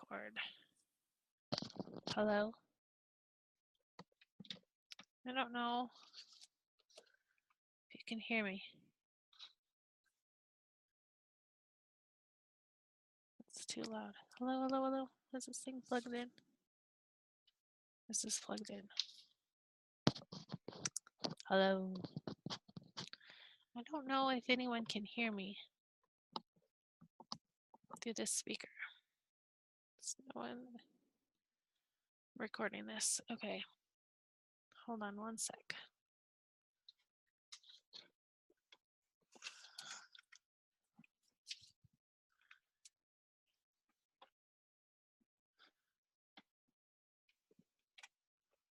record. Hello? I don't know if you can hear me. It's too loud. Hello, hello, hello. Is this thing plugged in? This is plugged in. Hello? I don't know if anyone can hear me through this speaker. There's no one recording this. Okay. Hold on one sec.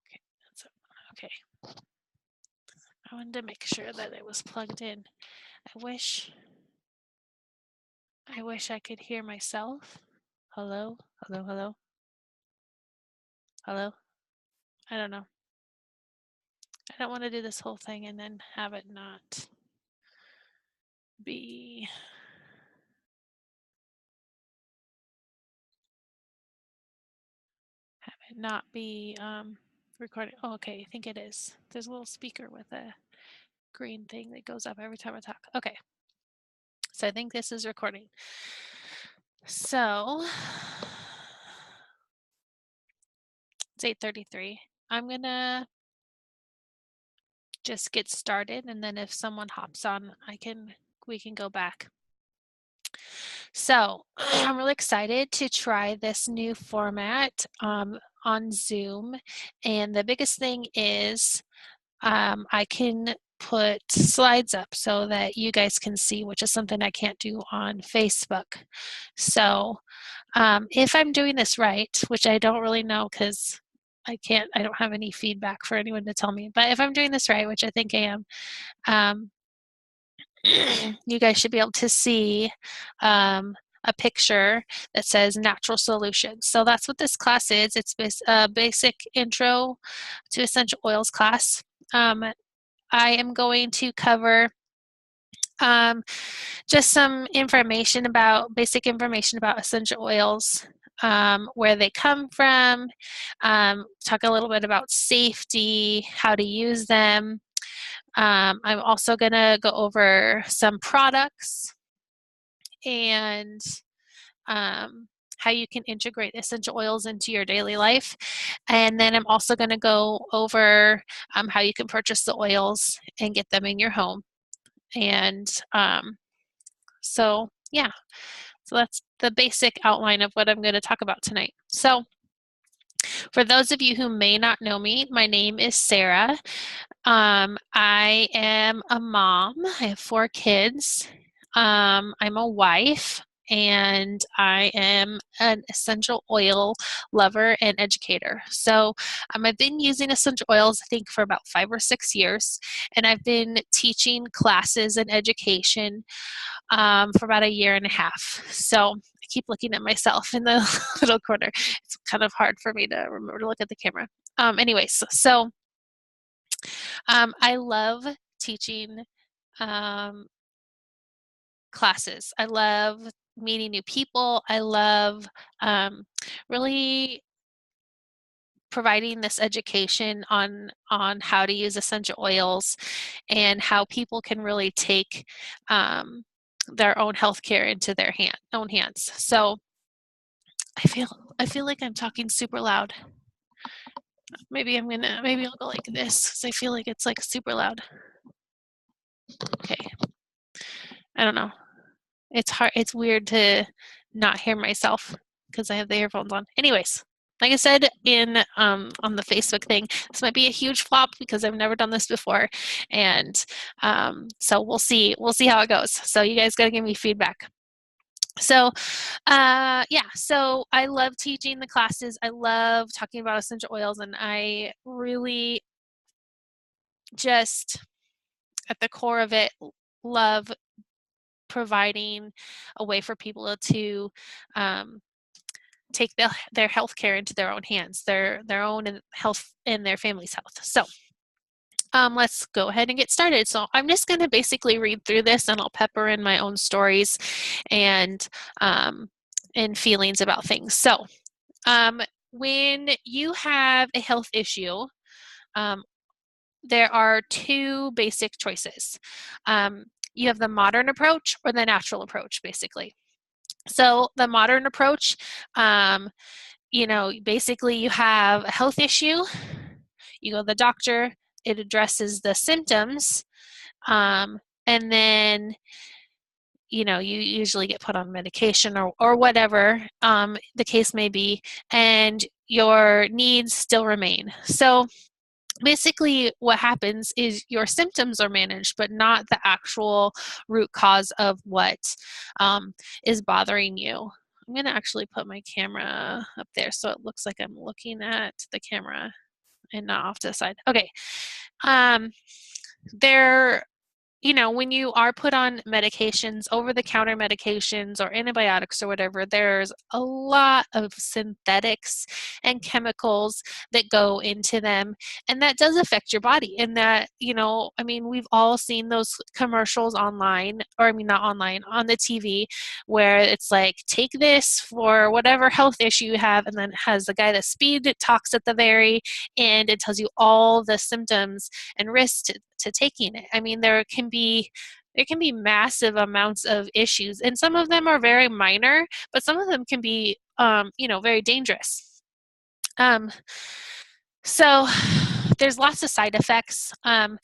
Okay, that's it. Okay. I wanted to make sure that it was plugged in. I wish I could hear myself. Hello? Hello, hello? Hello? I don't know. I don't want to do this whole thing and then have it not be recording. Oh, okay, I think it is. There's a little speaker with a green thing that goes up every time I talk. Okay. So I think this is recording. So it's 8:33. I'm gonna just get started, and then if someone hops on, we can go back. So I'm really excited to try this new format on Zoom. And the biggest thing is I can put slides up so that you guys can see, which is something I can't do on Facebook. So if I'm doing this right, which I don't really know because I don't have any feedback for anyone to tell me, but if I'm doing this right, which I think I am, you guys should be able to see a picture that says natural solutions. So that's what this class is. It's a basic intro to essential oils class. I am going to cover just some basic information about essential oils, where they come from, talk a little bit about safety, how to use them. I'm also going to go over some products and how you can integrate essential oils into your daily life. And then I'm also going to go over how you can purchase the oils and get them in your home. And so, yeah, so that's the basic outline of what I'm going to talk about tonight. So for those of you who may not know me, my name is Sarah. I am a mom. I have 4 kids. I'm a wife, and I am an essential oil lover and educator. So I've been using essential oils, I think, for about 5 or 6 years, and I've been teaching classes and education for about 1.5 years. So I keep looking at myself in the little corner. It's kind of hard for me to remember to look at the camera. Anyways, so I love teaching classes. I love meeting new people. I love really providing this education on how to use essential oils and how people can really take their own healthcare into their own hands. So I feel like I'm talking super loud. Maybe I'll go like this because I feel like it's like super loud. Okay. I don't know. It's weird to not hear myself because I have the earphones on. Anyways, like I said on the Facebook thing, this might be a huge flop because I've never done this before, and so we'll see how it goes. So you guys gotta give me feedback. So yeah, so I love teaching the classes. I love talking about essential oils, and I really just at the core of it love providing a way for people to take their health care into their own hands, their own health and their family's health. So let's go ahead and get started. So I'm just going to basically read through this, and I'll pepper in my own stories and and feelings about things. So when you have a health issue, there are two basic choices. You have the modern approach or the natural approach, basically. So the modern approach, basically you have a health issue, you go to the doctor, it addresses the symptoms, and then you usually get put on medication or whatever the case may be, and your needs still remain. So basically what happens is your symptoms are managed, but not the actual root cause of what is bothering you. I'm going to actually put my camera up there so it looks like I'm looking at the camera and not off to the side. Okay. There when you are put on medications, over-the-counter medications or antibiotics or whatever, there's a lot of synthetics and chemicals that go into them, and that does affect your body. And that, we've all seen those commercials online, or not online, on the TV, where it's like, take this for whatever health issue you have, and then it has the guy that speed talks at the very end. It tells you all the symptoms and risks to taking it. There can be massive amounts of issues, and some of them are very minor, but some of them can be very dangerous. So there's lots of side effects. The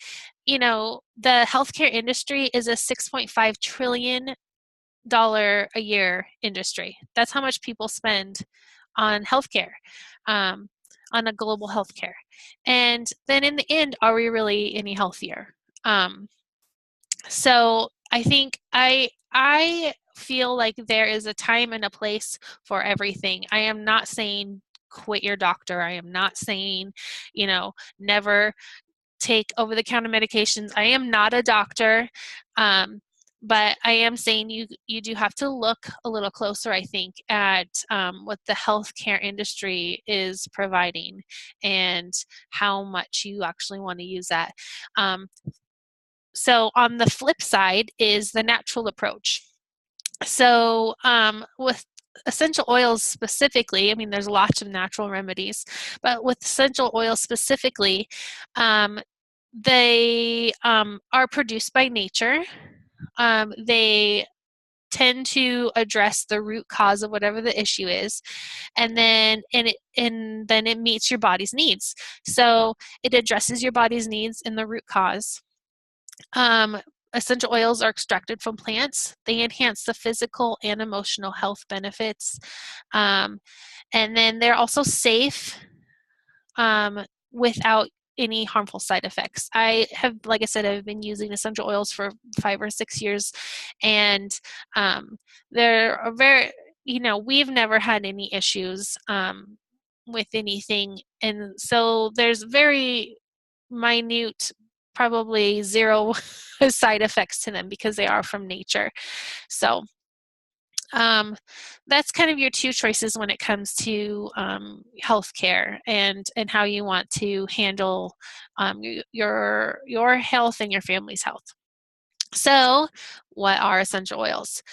healthcare industry is a $6.5 trillion a year industry. That's how much people spend on healthcare, on a global healthcare. And then in the end, are we really any healthier? So I think I feel like there is a time and a place for everything. I am not saying quit your doctor. I am not saying, never take over-the-counter medications. I am not a doctor, but I am saying you do have to look a little closer, I think, at what the healthcare industry is providing and how much you actually want to use that. So on the flip side is the natural approach. So with essential oils specifically, there's lots of natural remedies, but with essential oils specifically, they are produced by nature. They tend to address the root cause of whatever the issue is, and then it meets your body's needs. So it addresses your body's needs in the root cause. Essential oils are extracted from plants. They enhance the physical and emotional health benefits. And then they're also safe without any harmful side effects. Like I said, I've been using essential oils for 5 or 6 years, and they're very, we've never had any issues with anything. And so there's very minute, probably zero side effects to them because they are from nature. So that's kind of your two choices when it comes to healthcare and how you want to handle your health and your family's health. So, what are essential oils?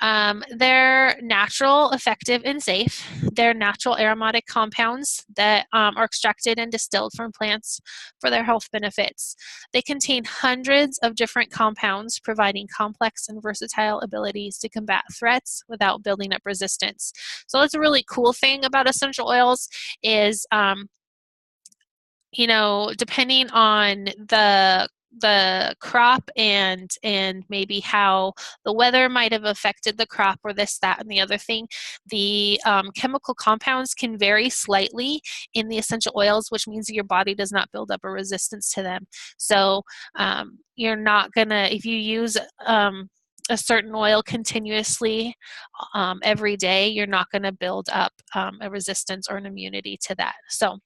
They're natural, effective, and safe. They're natural aromatic compounds that are extracted and distilled from plants for their health benefits. They contain hundreds of different compounds, providing complex and versatile abilities to combat threats without building up resistance. So that's a really cool thing about essential oils is, depending on the crop and maybe how the weather might have affected the crop or this, that, and the other thing, the chemical compounds can vary slightly in the essential oils, which means your body does not build up a resistance to them. So you're not gonna, if you use a certain oil continuously every day, you're not going to build up a resistance or an immunity to that. So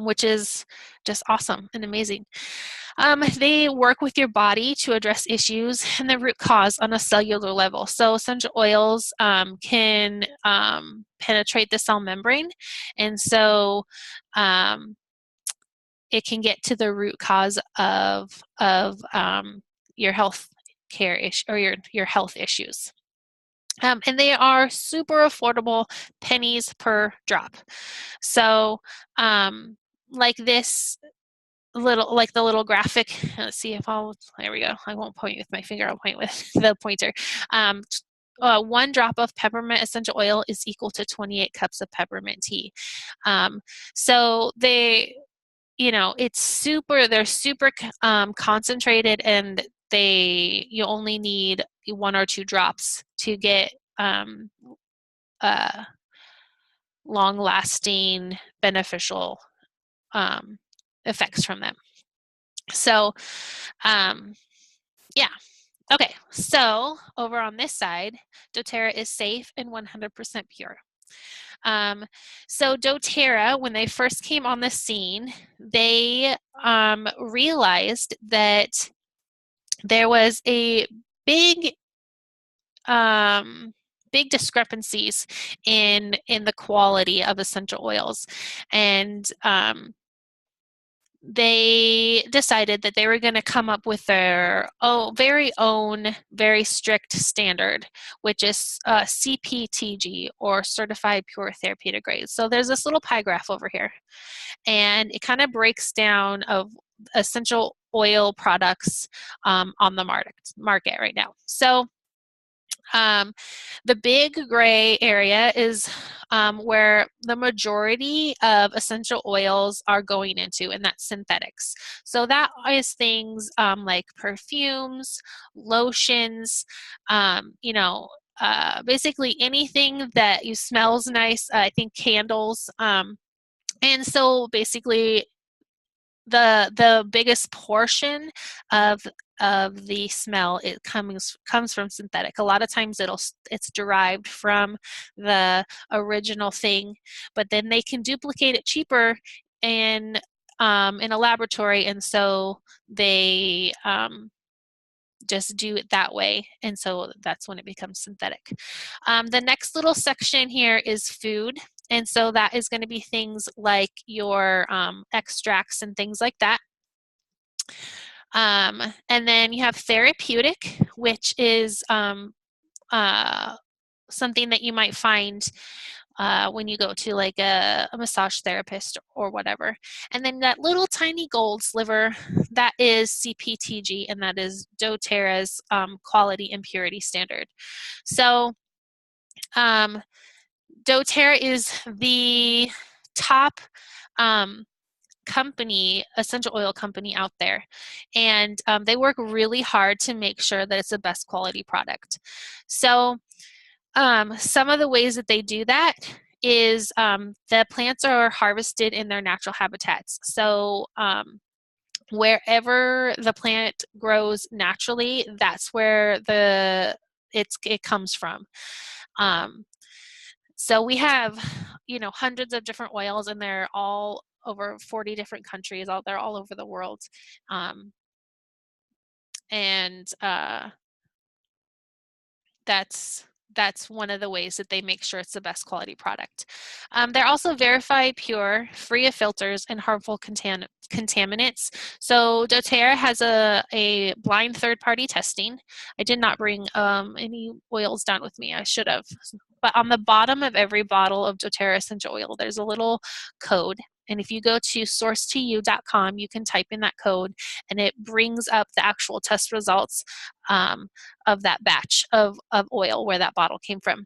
which is just awesome and amazing. They work with your body to address issues and the root cause on a cellular level. So essential oils can penetrate the cell membrane, and so it can get to the root cause of your health care issue or your health issues. And they are super affordable, pennies per drop. So, like this like the little graphic, let's see if there we go. I won't point with my finger, I'll point with the pointer. 1 drop of peppermint essential oil is equal to 28 cups of peppermint tea. So they're super concentrated, and you only need 1 or 2 drops to get uh, long-lasting beneficial effects from them. So, yeah. Okay, so over on this side, doTERRA is safe and 100% pure. So doTERRA, when they first came on the scene, they realized that there was a big big discrepancies in the quality of essential oils, and they decided that they were going to come up with their very own, very strict standard, which is CPTG, or Certified Pure Therapeutic Grade. So there's this little pie graph over here, and it kind of breaks down of essential oil products on the market right now. So the big gray area is where the majority of essential oils are going into, and that's synthetics. So that is things like perfumes, lotions, basically anything that you smells nice. I think candles. And so basically the biggest portion of the smell, it comes from synthetic. A lot of times it's derived from the original thing, but then they can duplicate it cheaper in a laboratory, and so they just do it that way, and so that's when it becomes synthetic. The next little section here is food, and so that is going to be things like your extracts and things like that. And then you have therapeutic, which is something that you might find when you go to like a massage therapist or whatever. And then that little tiny gold sliver, that is CPTG, and that is doTERRA's quality and purity standard. So doTERRA is the top company, essential oil company out there, and they work really hard to make sure that it's the best quality product. So some of the ways that they do that is the plants are harvested in their natural habitats. So wherever the plant grows naturally, that's where it comes from. So we have, hundreds of different oils, and they're all over 40 different countries. They're all over the world. And that's one of the ways that they make sure it's the best quality product. They're also verified pure, free of filters and harmful contaminants. So doTERRA has a blind third-party testing. I did not bring any oils down with me. I should have. But on the bottom of every bottle of doTERRA essential oil, there's a little code. And if you go to sourcetoyou.com, you can type in that code, and it brings up the actual test results of that batch of oil, where that bottle came from.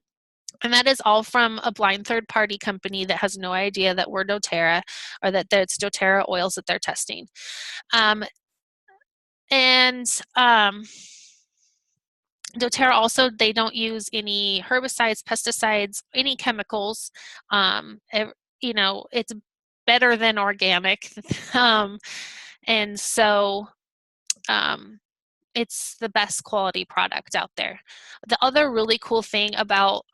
And that is all from a blind third-party company that has no idea that we're doTERRA, or that it's doTERRA oils that they're testing. doTERRA also, they don't use any herbicides, pesticides, any chemicals. It's better than organic. And so it's the best quality product out there. The other really cool thing about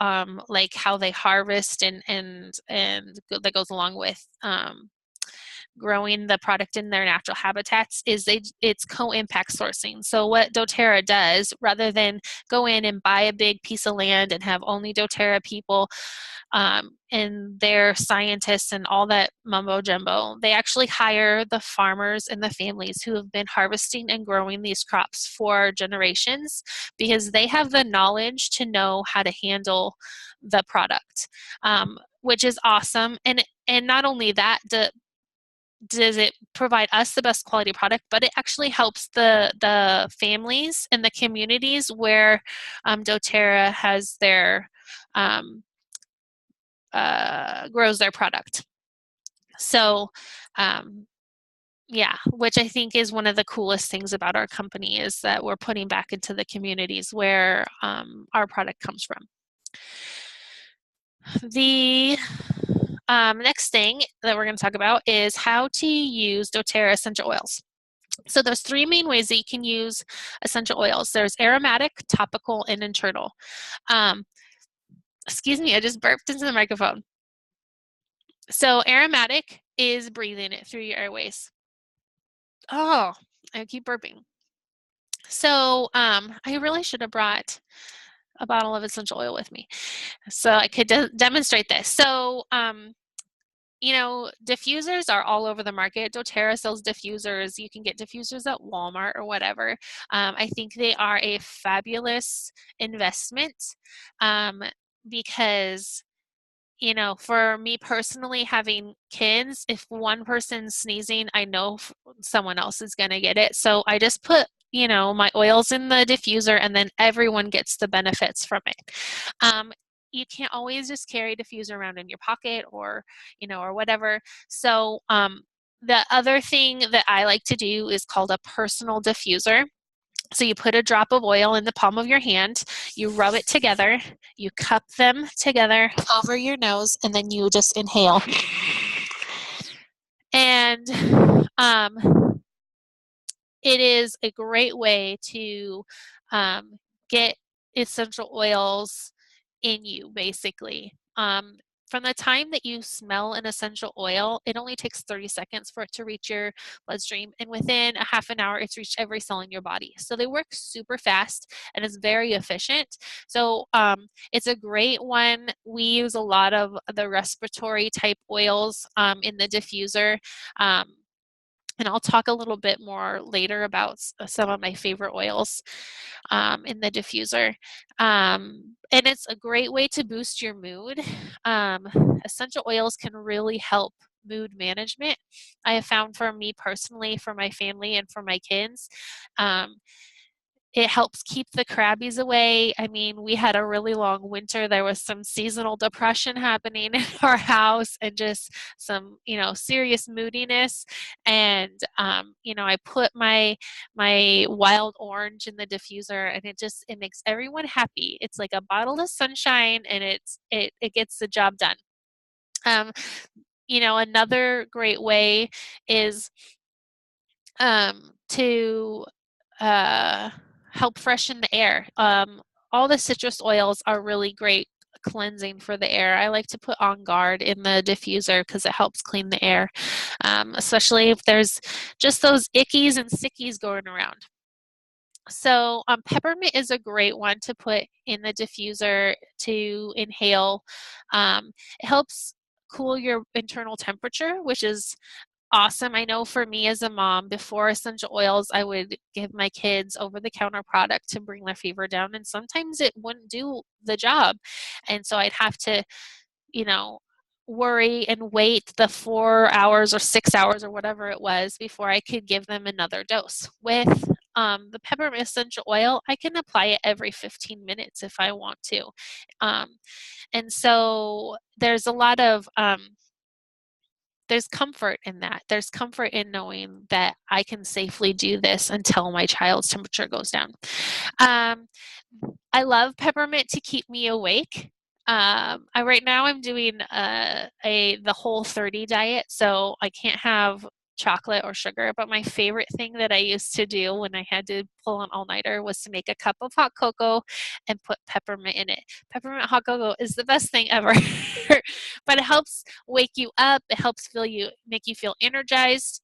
like how they harvest and that goes along with growing the product in their natural habitats is it's co-impact sourcing. So what doTERRA does, rather than go in and buy a big piece of land and have only doTERRA people and their scientists and all that mumbo jumbo. They actually hire the farmers and the families who have been harvesting and growing these crops for generations because they have the knowledge to know how to handle the product, which is awesome. And not only that, does it provide us the best quality product, but it actually helps the families and the communities where doTERRA has their grows their product. So yeah, which I think is one of the coolest things about our company is that we're putting back into the communities where our product comes from. The next thing that we're going to talk about is how to use doTERRA essential oils. So there's three main ways that you can use essential oils. There's aromatic, topical, and internal. Excuse me, I just burped into the microphone. So aromatic is breathing it through your airways. Oh, I keep burping. So I really should have brought a bottle of essential oil with me so I could demonstrate this. So you know, diffusers are all over the market. doTERRA sells diffusers. You can get diffusers at Walmart or whatever. I think they are a fabulous investment because, you know, for me personally, having kids, if one person's sneezing, I know someone else is going to get it. So I just put, you know, my oils in the diffuser and then everyone gets the benefits from it. You can't always just carry diffuser around in your pocket or, you know, or whatever. So the other thing that I like to do is called a personal diffuser. So you put a drop of oil in the palm of your hand, you rub it together, you cup them together over your nose, and then you just inhale. And it is a great way to get essential oils in you, basically. From the time that you smell an essential oil, it only takes 30 seconds for it to reach your bloodstream. And within a half an hour, it's reached every cell in your body. So they work super fast and it's very efficient. So it's a great one. We use a lot of the respiratory type oils in the diffuser. And I'll talk a little bit more later about some of my favorite oils in the diffuser. And it's a great way to boost your mood. Essential oils can really help mood management. I have found for me personally, for my family, and for my kids. It helps keep the crabbies away. I mean, we had a really long winter. There was some seasonal depression happening in our house and just some, you know, serious moodiness. And, you know, I put my wild orange in the diffuser and it makes everyone happy. It's like a bottle of sunshine and it gets the job done. You know, another great way is to help freshen the air. All the citrus oils are really great cleansing for the air. I like to put On Guard in the diffuser because it helps clean the air, especially if there's just those ickies and sickies going around. So peppermint is a great one to put in the diffuser to inhale. It helps cool your internal temperature, which is awesome. I know for me as a mom, before essential oils, I would give my kids over-the-counter product to bring their fever down, and sometimes it wouldn't do the job. And so I'd have to, you know, worry and wait the 4 hours or 6 hours or whatever it was before I could give them another dose. With the peppermint essential oil, I can apply it every 15 minutes if I want to. And so there's a lot of there's comfort in that. There's comfort in knowing that I can safely do this until my child's temperature goes down. I love peppermint to keep me awake. Right now I'm doing the Whole30 diet, so I can't have chocolate or sugar. But my favorite thing that I used to do when I had to pull an all-nighter was to make a cup of hot cocoa and put peppermint in it. Peppermint hot cocoa is the best thing ever. But it helps wake you up. It helps make you feel energized.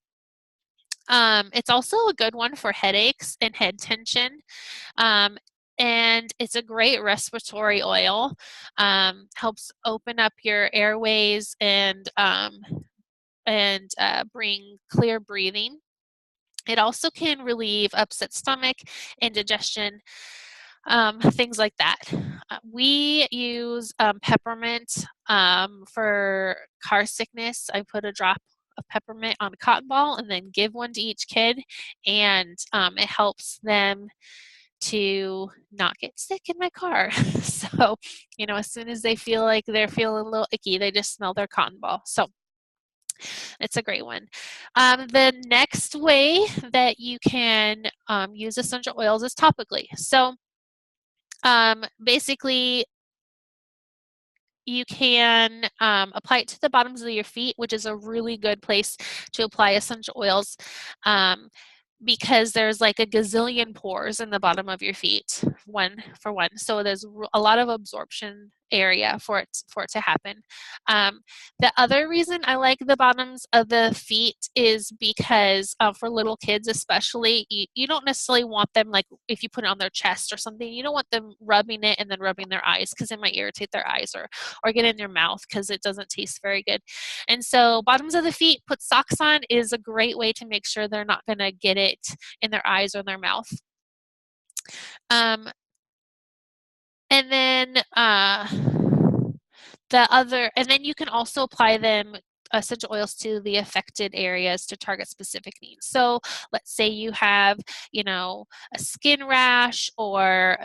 It's also a good one for headaches and head tension. and it's a great respiratory oil. Helps open up your airways and bring clear breathing. It also can relieve upset stomach, indigestion, things like that. We use peppermint for car sickness. I put a drop of peppermint on a cotton ball and then give one to each kid, and it helps them to not get sick in my car. So, as soon as they feel like they're feeling a little icky, they just smell their cotton ball. So it's a great one. The next way that you can use essential oils is topically. So basically, you can apply it to the bottoms of your feet, which is a really good place to apply essential oils. Because there's like a gazillion pores in the bottom of your feet, one for one. So there's a lot of absorption area for it to happen. The other reason I like the bottoms of the feet is because for little kids especially, you don't necessarily want them, like if you put it on their chest or something, you don't want them rubbing it and then rubbing their eyes because it might irritate their eyes, or get in their mouth because it doesn't taste very good. And so bottoms of the feet, put socks on, is a great way to make sure they're not going to get it in their eyes or their mouth. And then you can also apply them essential oils to the affected areas to target specific needs. So let's say you have, a skin rash or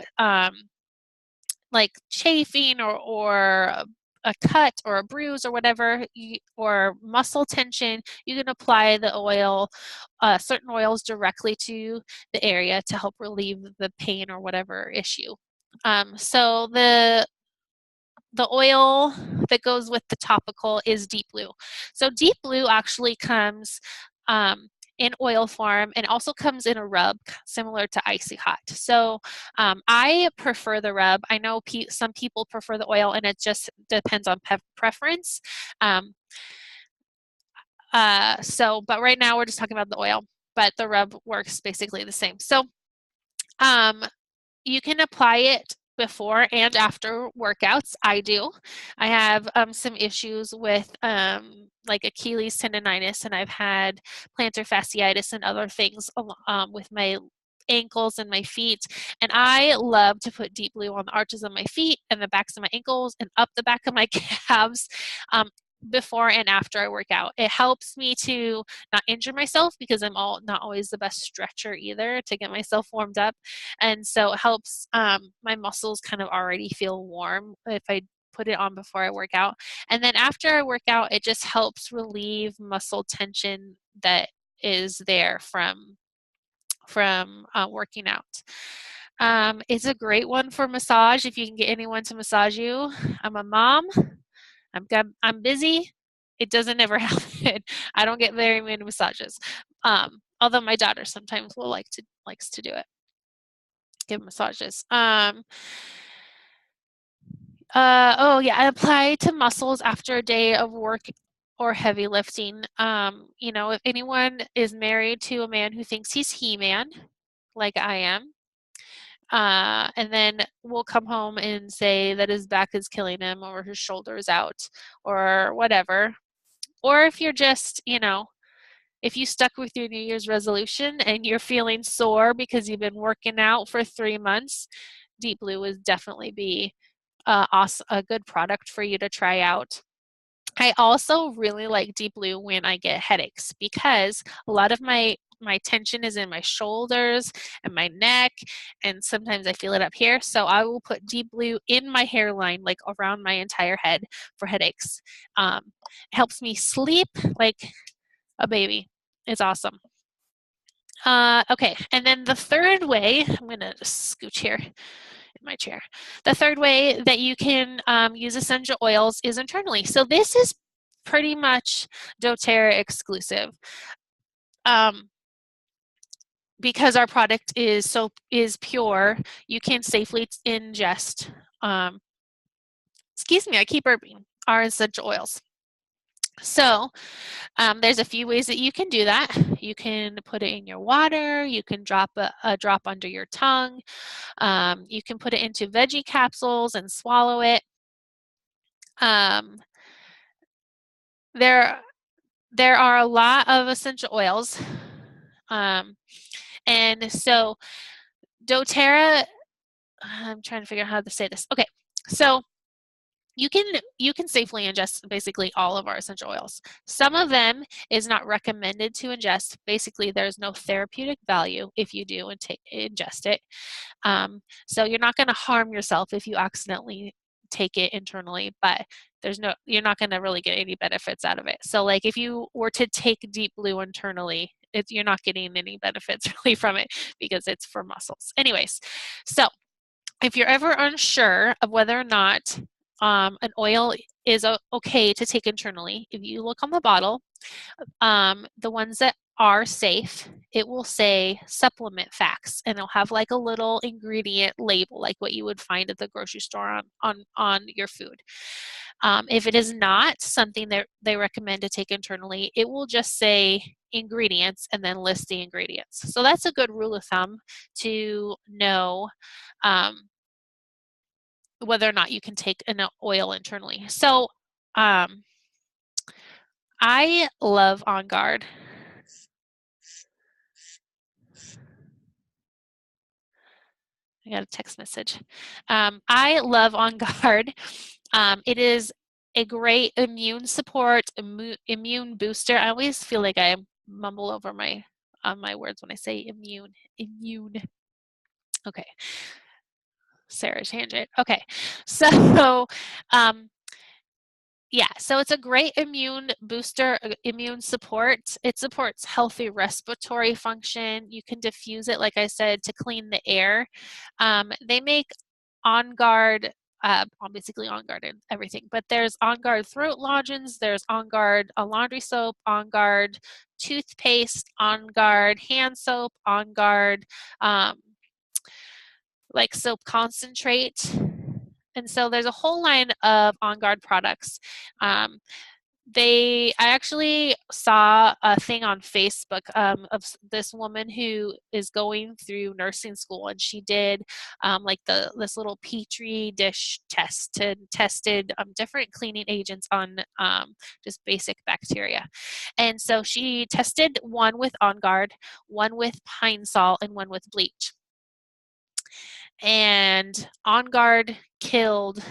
like chafing or a cut or a bruise or whatever, or muscle tension, you can apply the oil, certain oils directly to the area to help relieve the pain or whatever issue. So the oil that goes with the topical is Deep Blue. So Deep Blue actually comes in oil form and also comes in a rub similar to Icy Hot. So I prefer the rub. I know some people prefer the oil, and it just depends on preference. But right now we're just talking about the oil, but the rub works basically the same. So you can apply it before and after workouts. I do. I have some issues with like Achilles tendonitis, and I've had plantar fasciitis and other things with my ankles and my feet. And I love to put Deep Blue on the arches of my feet and the backs of my ankles and up the back of my calves. Before and after I work out. It helps me to not injure myself because I'm not always the best stretcher either to get myself warmed up. And so it helps my muscles kind of already feel warm if I put it on before I work out. And then after I work out, it just helps relieve muscle tension that is there from working out. It's a great one for massage if you can get anyone to massage you. I'm a mom. I'm busy. It doesn't ever happen. I don't get very many massages. Although my daughter sometimes likes to do it, give massages. Oh yeah, I apply to muscles after a day of work or heavy lifting. If anyone is married to a man who thinks he's He-Man, like I am, and then will come home and say that his back is killing him or his shoulder is out or whatever. Or if you're just, if you stuck with your New Year's resolution and you're feeling sore because you've been working out for 3 months, Deep Blue would definitely be a good product for you to try out. I also really like Deep Blue when I get headaches because a lot of my tension is in my shoulders and my neck, and sometimes I feel it up here. So I will put Deep Blue in my hairline, like around my entire head for headaches. It helps me sleep like a baby. It's awesome. Okay, and then the third way, I'm gonna just scooch here in my chair. The third way that you can use essential oils is internally. So this is pretty much doTERRA exclusive. Because our product is pure, you can safely ingest, excuse me, I keep burping, our essential oils. So there's a few ways that you can do that. You can put it in your water. You can drop a drop under your tongue. You can put it into veggie capsules and swallow it. Um, there, there are a lot of essential oils. And so doTERRA, I'm trying to figure out how to say this. Okay, so you can safely ingest basically all of our essential oils. Some of them is not recommended to ingest. Basically, there's no therapeutic value if you do and ingest it. So you're not going to harm yourself if you accidentally take it internally, but you're not going to really get any benefits out of it. So like if you were to take Deep Blue internally, you're not getting any benefits really from it because it's for muscles. Anyways, so if you're ever unsure of whether or not an oil is okay to take internally, if you look on the bottle, the ones that are safe, it will say supplement facts, and it'll have like a little ingredient label, like what you would find at the grocery store on your food. If it is not something that they recommend to take internally, it will just say ingredients and then list the ingredients. So that's a good rule of thumb to know um, whether or not you can take an oil internally. So I love On Guard. I got a text message. I love On Guard. It is a great immune support, immune booster. I always feel like I mumble over my words when I say immune. Immune. Okay. Sarah's tangent. Okay. So um, yeah, so it's a great immune booster, immune support. It supports healthy respiratory function. You can diffuse it, like I said, to clean the air. They make On Guard, basically On Guard and everything, but there's On Guard throat lozenges, there's On Guard laundry soap, On Guard toothpaste, On Guard hand soap, On Guard um, like soap concentrate. And so there's a whole line of On Guard products. Um, I actually saw a thing on Facebook of this woman who is going through nursing school, and she did like this little petri dish test and tested different cleaning agents on just basic bacteria. And so she tested one with On Guard, one with Pine Sol, and one with bleach. And On Guard killed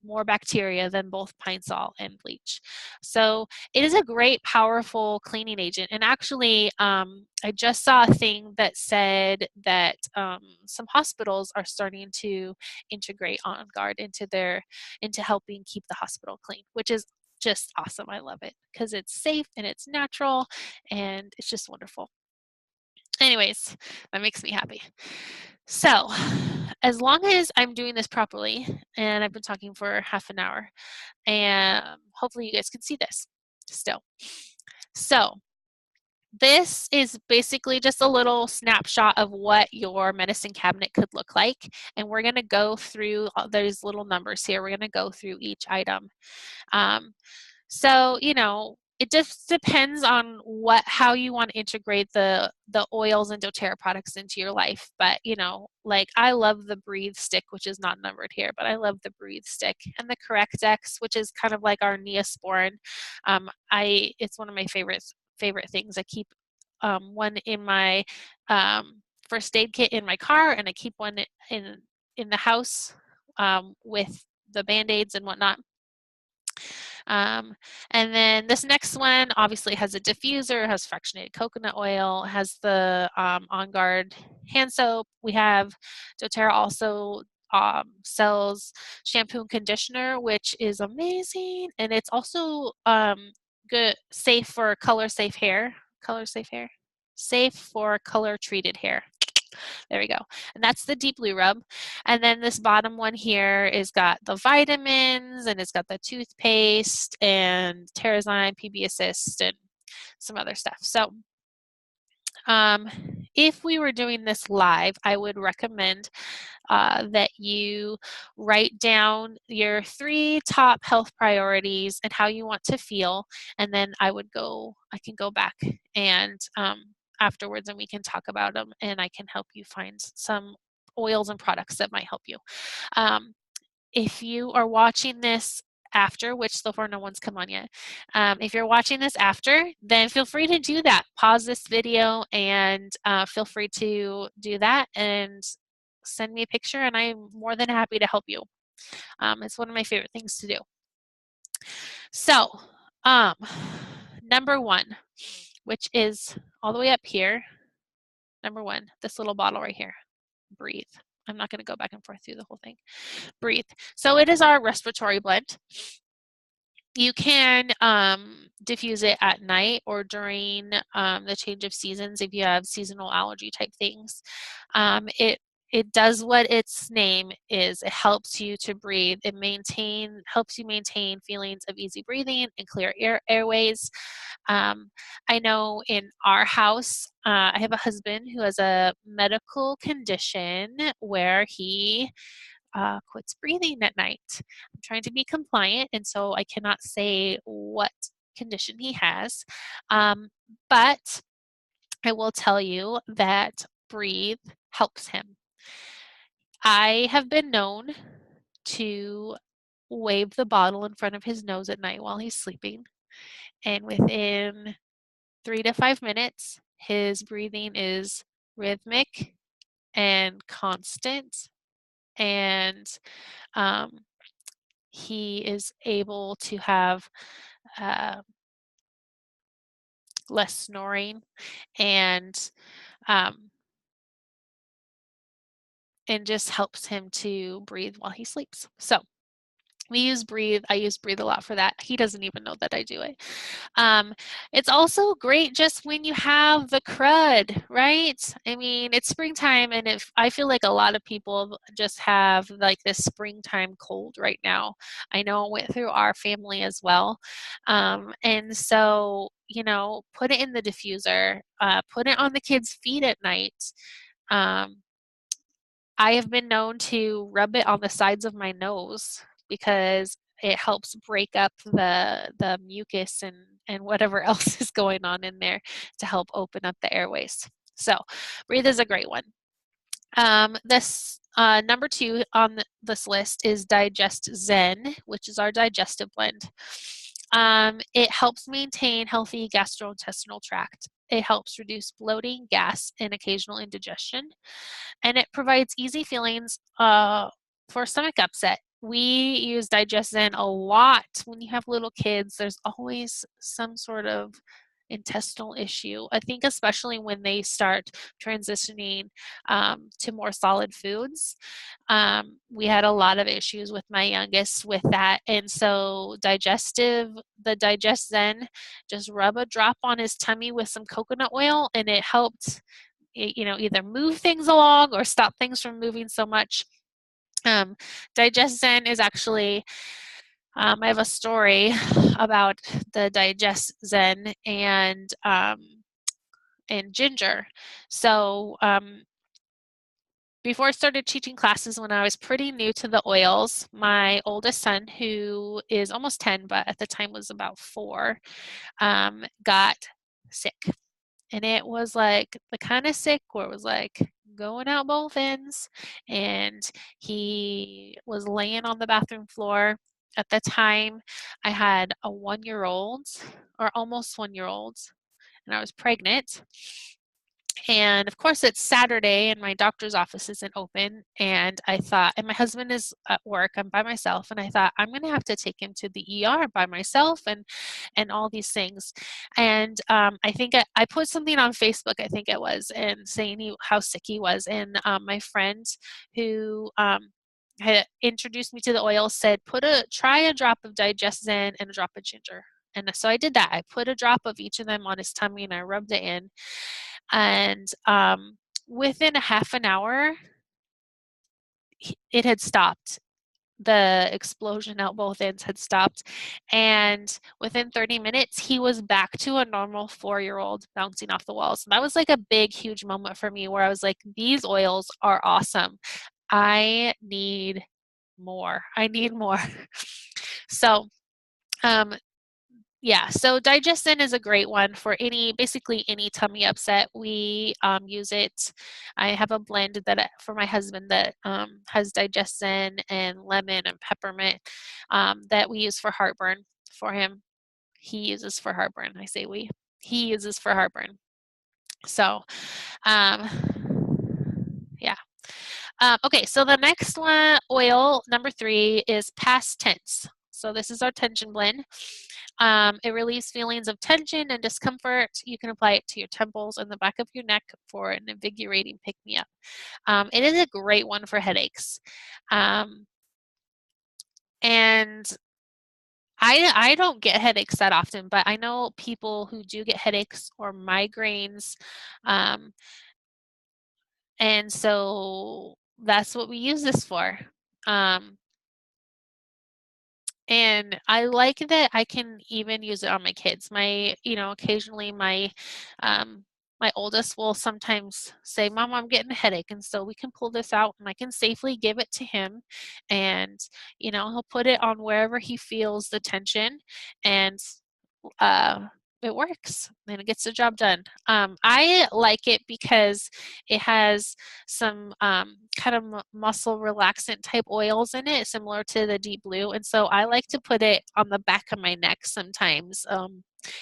more bacteria than both Pine Sol and bleach. So it is a great, powerful cleaning agent. And actually, I just saw a thing that said that some hospitals are starting to integrate On Guard into helping keep the hospital clean, which is just awesome. I love it because it's safe and it's natural and it's just wonderful. Anyways, that makes me happy. So, as long as I'm doing this properly, and I've been talking for half an hour, and hopefully you guys can see this still. So, this is basically just a little snapshot of what your medicine cabinet could look like. And we're going to go through those little numbers here. We're going to go through each item. So, it just depends on how you want to integrate the oils and doTERRA products into your life. But, like I love the Breathe Stick, which is not numbered here, but I love the Breathe Stick, and the Correct-X, which is kind of like our Neosporin. It's one of my favorite things. I keep one in my first aid kit in my car, and I keep one in the house with the Band-Aids and whatnot. And then this next one obviously has a diffuser, has fractionated coconut oil, has the On Guard hand soap. We have doTERRA also sells shampoo and conditioner, which is amazing, and it's also good, safe for color safe hair. Color safe hair, safe for color treated hair. There we go. And that's the Deep Blue rub. And then this bottom one here is got the vitamins, and it's got the toothpaste and Terrazyme, PB Assist, and some other stuff. So if we were doing this live, I would recommend that you write down your 3 top health priorities and how you want to feel, and then I can go back and afterwards, and we can talk about them, and I can help you find some oils and products that might help you. Um, if you are watching this after, which so far no one's come on yet, if you're watching this after, then feel free to do that. Pause this video and feel free to do that and send me a picture, and I'm more than happy to help you. It's one of my favorite things to do. So, number 1, which is all the way up here. Number 1, this little bottle right here. Breathe. I'm not going to go back and forth through the whole thing. Breathe. So it is our respiratory blend. You can diffuse it at night or during the change of seasons if you have seasonal allergy type things. It does what its name is. It helps you to breathe. It helps you maintain feelings of easy breathing and clear airways. I know in our house, I have a husband who has a medical condition where he quits breathing at night. I'm trying to be compliant, and so I cannot say what condition he has. But I will tell you that breathe helps him. I have been known to wave the bottle in front of his nose at night while he's sleeping, and within 3 to 5 minutes, his breathing is rhythmic and constant, and um, he is able to have uh, less snoring and um, just helps him to breathe while he sleeps. So we use breathe. I use breathe a lot for that. He doesn't even know that I do it. It's also great just when you have the crud, right? I mean, it's springtime, and if I feel like a lot of people just have like this springtime cold right now. I know it went through our family as well. And so, put it in the diffuser, put it on the kids' feet at night. I have been known to rub it on the sides of my nose because it helps break up the mucus and whatever else is going on in there to help open up the airways. So breathe is a great one. This number 2 on this list is Digest Zen, which is our digestive blend. It helps maintain healthy gastrointestinal tract. It helps reduce bloating, gas, and occasional indigestion. And it provides easy feelings for stomach upset. We use Digest Zen a lot. When you have little kids, there's always some sort of intestinal issue. I think especially when they start transitioning to more solid foods. We had a lot of issues with my youngest with that. And so the Digest Zen, just rub a drop on his tummy with some coconut oil, and it helped either move things along or stop things from moving so much. Digest Zen is actually, I have a story about the Digest Zen and ginger. So before I started teaching classes, when I was pretty new to the oils, my oldest son, who is almost 10, but at the time was about 4, got sick. And it was like the kind of sick where it was like going out both ends. And he was laying on the bathroom floor. At the time, I had a 1-year-old or almost 1-year-old, and I was pregnant. And of course, it's Saturday and my doctor's office isn't open. And I thought, and my husband is at work, I'm by myself. And I thought, I'm going to have to take him to the ER by myself and all these things. And I think I put something on Facebook, I think it was, and saying how sick he was. And my friend who had introduced me to the oil said, try a drop of Digest Zen and a drop of ginger. And so I did that. I put a drop of each of them on his tummy and I rubbed it in. And within a half an hour, it had stopped. the explosion out both ends had stopped. And within 30 minutes, he was back to a normal 4-year-old bouncing off the walls. And that was like a big, huge moment for me where I was like, these oils are awesome. I need more. I need more. So, um, yeah, so Digestin is a great one for basically any tummy upset. We use it. I have a blend for my husband that has Digestin and lemon and peppermint that we use for heartburn for him. He uses for heartburn. I say we. He uses for heartburn. So, um, yeah. Okay, so the next one, oil number 3 is past tense. So this is our tension blend. It relieves feelings of tension and discomfort. You can apply it to your temples and the back of your neck for an invigorating pick-me-up. It is a great one for headaches. And I don't get headaches that often, but I know people who do get headaches or migraines. And so that's what we use this for. And I like that I can even use it on my kids. Occasionally my oldest will sometimes say, Mom, I'm getting a headache. And so we can pull this out and I can safely give it to him. And, he'll put it on wherever he feels the tension. And uh, it works and it gets the job done. I like it because it has some kind of muscle relaxant type oils in it, similar to the Deep Blue. And so I like to put it on the back of my neck sometimes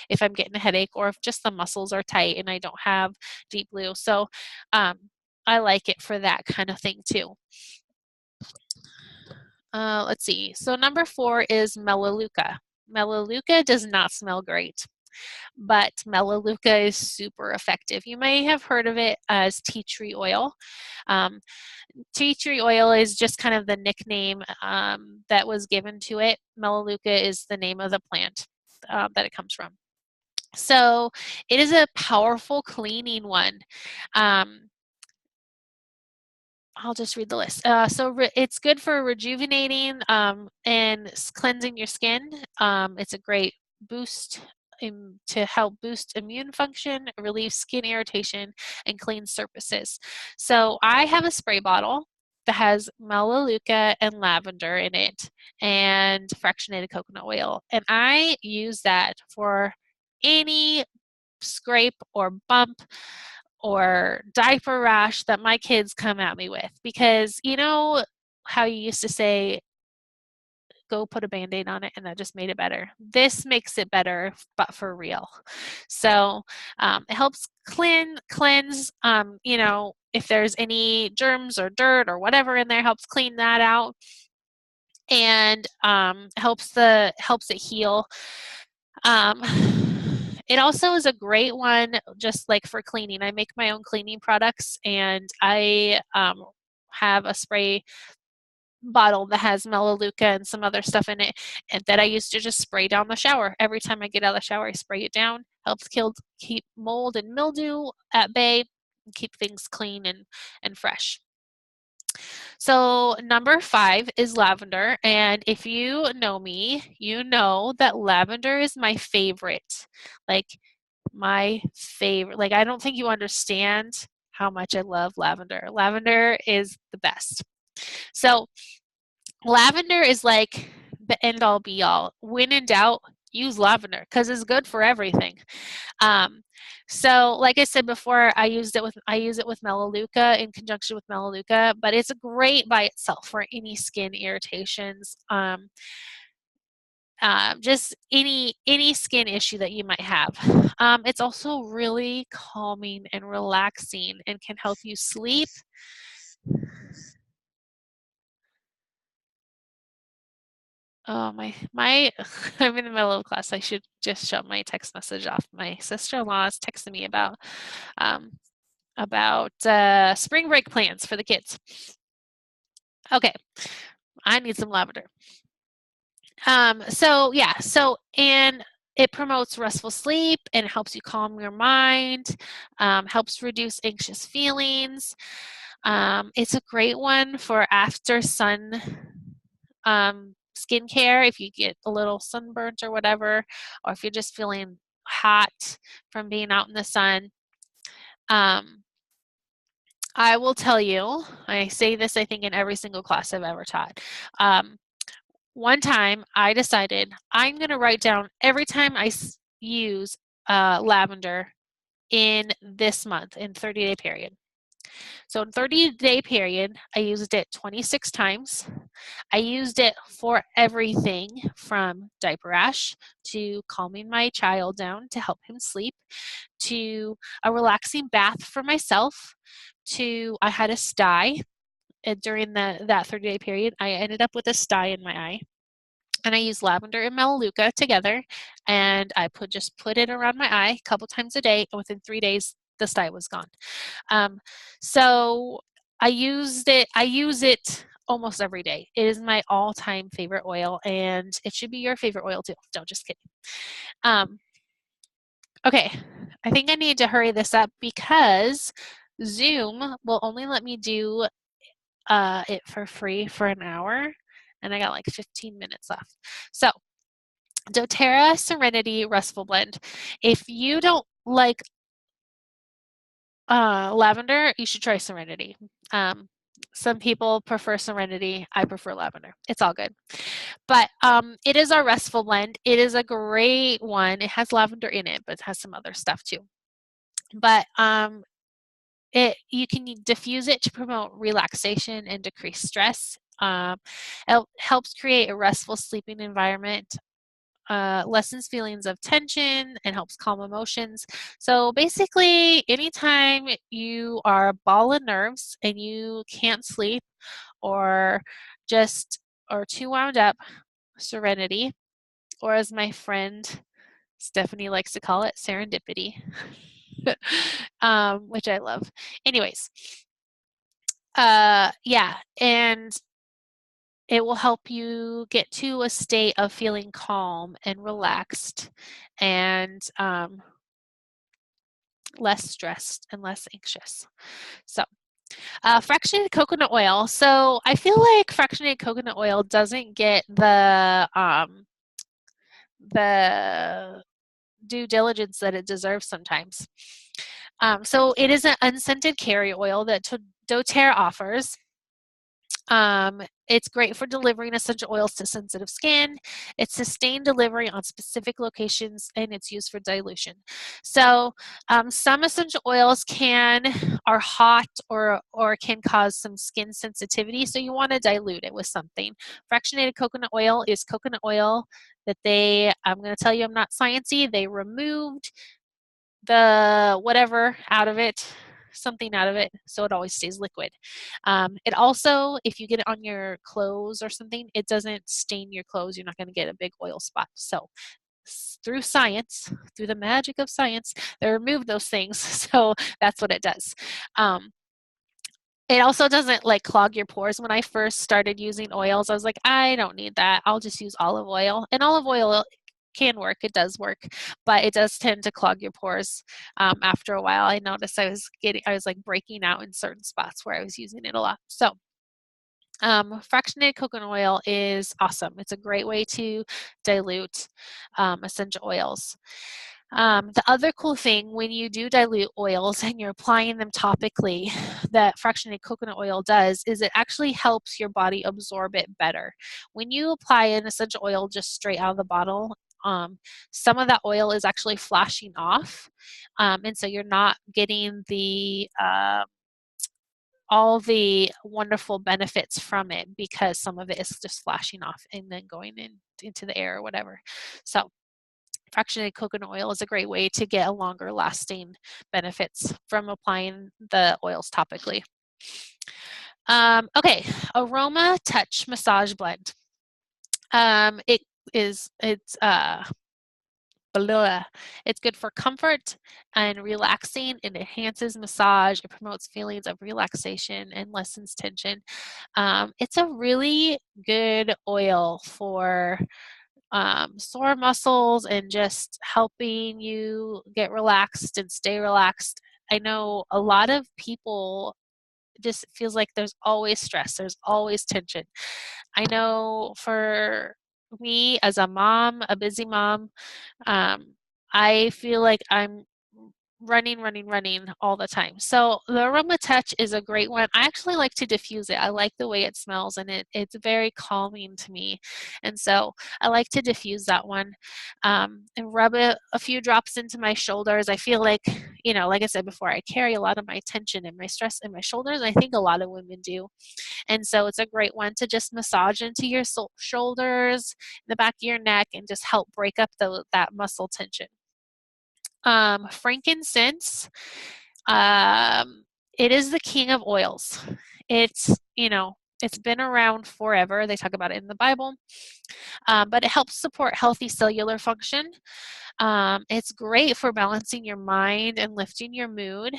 if I'm getting a headache or if just the muscles are tight and I don't have Deep Blue. So I like it for that kind of thing too. Let's see. So number 4 is Melaleuca. Melaleuca does not smell great, but Melaleuca is super effective. You may have heard of it as tea tree oil. Tea tree oil is just kind of the nickname that was given to it. Melaleuca is the name of the plant that it comes from. So it is a powerful cleaning one. I'll just read the list. It's good for rejuvenating and cleansing your skin. It's a great boost to help boost immune function, relieve skin irritation, and clean surfaces. So I have a spray bottle that has melaleuca and lavender in it and fractionated coconut oil. And I use that for any scrape or bump or diaper rash that my kids come at me with, because you know how you used to say go put a band-aid on it and that just made it better. This makes it better, but for real. So it helps cleanse if there's any germs or dirt or whatever in there, helps clean that out, and helps it heal. It also is a great one just like for cleaning. I make my own cleaning products, and I have a spray bottle that has melaleuca and some other stuff in it, and that I used to just spray down the shower. Every time I get out of the shower, I spray it down. Helps keep mold and mildew at bay, and keep things clean and fresh. So number 5 is lavender, and if you know me, you know that lavender is my favorite. Like my favorite. Like I don't think you understand how much I love lavender. Lavender is the best. So lavender is like the end all be all. When in doubt, use lavender because it's good for everything. So like I said before, I use it with Melaleuca in conjunction with Melaleuca, but it's great by itself for any skin irritations. Just any skin issue that you might have. It's also really calming and relaxing and can help you sleep. Oh my I'm in the middle of class. I should just shut my text message off. My sister-in-law is texting me um, about spring break plans for the kids. Okay, I need some lavender. And it promotes restful sleep and helps you calm your mind, helps reduce anxious feelings. It's a great one for after sun skincare if you get a little sunburnt or whatever, or if you're just feeling hot from being out in the sun. I will tell you, I say this, I think, in every single class I've ever taught. One time I decided I'm going to write down every time I use lavender in this month, in 30-day period. So in 30-day period, I used it 26 times. I used it for everything from diaper rash to calming my child down to help him sleep, to a relaxing bath for myself, to I had a sty during that 30-day period. I ended up with a sty in my eye. And I used lavender and melaleuca together, and I just put it around my eye a couple times a day, and within 3 days, the sty was gone. So I use it almost every day. It is my all-time favorite oil, and it should be your favorite oil too. No, just kidding. Okay, I think I need to hurry this up because Zoom will only let me do it for free for an hour, and I got like 15 minutes left. So doTERRA Serenity Restful Blend. If you don't like lavender, you should try Serenity. Some people prefer Serenity. I prefer lavender. It's all good. But it is our restful blend. It is a great one. It has lavender in it, but it has some other stuff too. But you can diffuse it to promote relaxation and decrease stress. It helps create a restful sleeping environment, lessens feelings of tension, and helps calm emotions. So basically, anytime you are a ball of nerves and you can't sleep or just are too wound up, Serenity, or as my friend Stephanie likes to call it, serendipity, which I love. Anyways, yeah, and it will help you get to a state of feeling calm and relaxed and less stressed and less anxious. So fractionated coconut oil. So I feel like fractionated coconut oil doesn't get the due diligence that it deserves sometimes. So it is an unscented carrier oil that doTERRA offers. It's great for delivering essential oils to sensitive skin. It's sustained delivery on specific locations, and it's used for dilution. So some essential oils are hot or can cause some skin sensitivity, so you want to dilute it with something. Fractionated coconut oil is coconut oil that I'm going to tell you I'm not sciencey, they removed the whatever out of it, something out of it, so it always stays liquid. It also, if you get it on your clothes or something, it doesn't stain your clothes. You're not going to get a big oil spot. So through science, through the magic of science, they removed those things. So that's what it does. It also doesn't like clog your pores. When I first started using oils, I was like, I don't need that. I'll just use olive oil. And olive oil can work. It does work, but it does tend to clog your pores after a while. I noticed I was like breaking out in certain spots where I was using it a lot. So fractionated coconut oil is awesome. It's a great way to dilute essential oils. The other cool thing when you do dilute oils and you're applying them topically that fractionated coconut oil does is it actually helps your body absorb it better. When you apply an essential oil just straight out of the bottle, some of that oil is actually flashing off, and so you're not getting all the wonderful benefits from it because some of it is just flashing off and then going into the air or whatever. So fractionated coconut oil is a great way to get a longer lasting benefits from applying the oils topically. Okay, Aroma Touch Massage Blend. It's good for comfort and relaxing. It enhances massage. It promotes feelings of relaxation and lessens tension. It's a really good oil for sore muscles and just helping you get relaxed and stay relaxed. I know a lot of people it just feels like there's always stress, there's always tension. I know for me as a mom, a busy mom, I feel like I'm running all the time. So the Aroma Touch is a great one. I actually like to diffuse it. I like the way it smells, and it's very calming to me. And so I like to diffuse that one, and rub a few drops into my shoulders. I feel like, like I said before, I carry a lot of my tension and my stress in my shoulders. I think a lot of women do. And so it's a great one to just massage into your shoulders, the back of your neck, and just help break up that muscle tension. Frankincense, it is the king of oils. It's been around forever. They talk about it in the Bible, but it helps support healthy cellular function. It's great for balancing your mind and lifting your mood.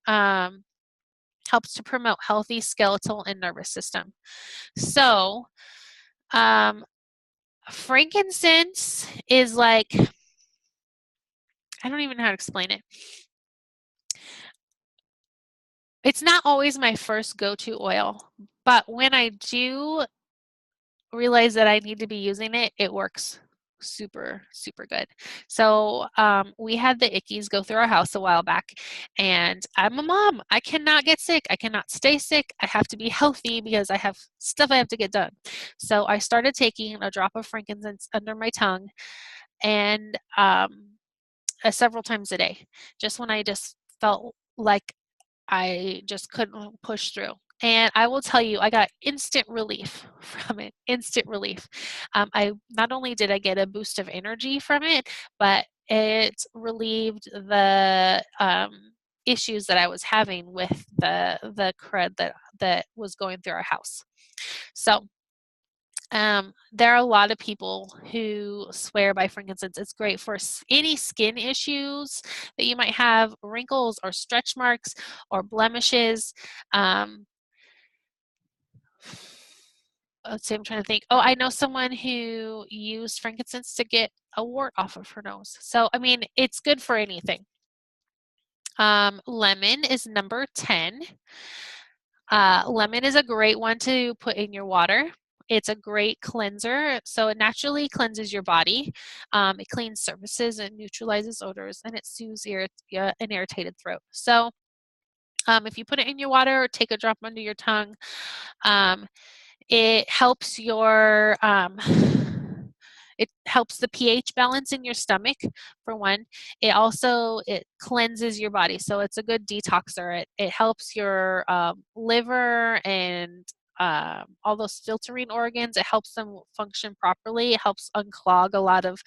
Helps to promote healthy skeletal and nervous system. So, frankincense is like, I don't even know how to explain it. It's not always my first go-to oil, but when I do realize that I need to be using it, it works super, super good. So we had the ickies go through our house a while back, and I'm a mom. I cannot get sick. I cannot stay sick. I have to be healthy because I have stuff I have to get done. So I started taking a drop of frankincense under my tongue, and several times a day, just when I just felt like I just couldn't push through. And I will tell you, I got instant relief from it. Instant relief. I not only did I get a boost of energy from it, but it relieved the issues that I was having with the crud that was going through our house. So there are a lot of people who swear by frankincense. It's great for any skin issues that you might have, wrinkles or stretch marks or blemishes. Let's see, I'm trying to think. Oh, I know someone who used frankincense to get a wart off of her nose. So, I mean, it's good for anything. Lemon is number 10. Lemon is a great one to put in your water. It's a great cleanser, so it naturally cleanses your body. It cleans surfaces and neutralizes odors, and it soothes an irritated throat. So if you put it in your water or take a drop under your tongue, it helps it helps the pH balance in your stomach, for one. It cleanses your body, so it's a good detoxer. It helps your liver and all those filtering organs. It helps them function properly. It helps unclog a lot of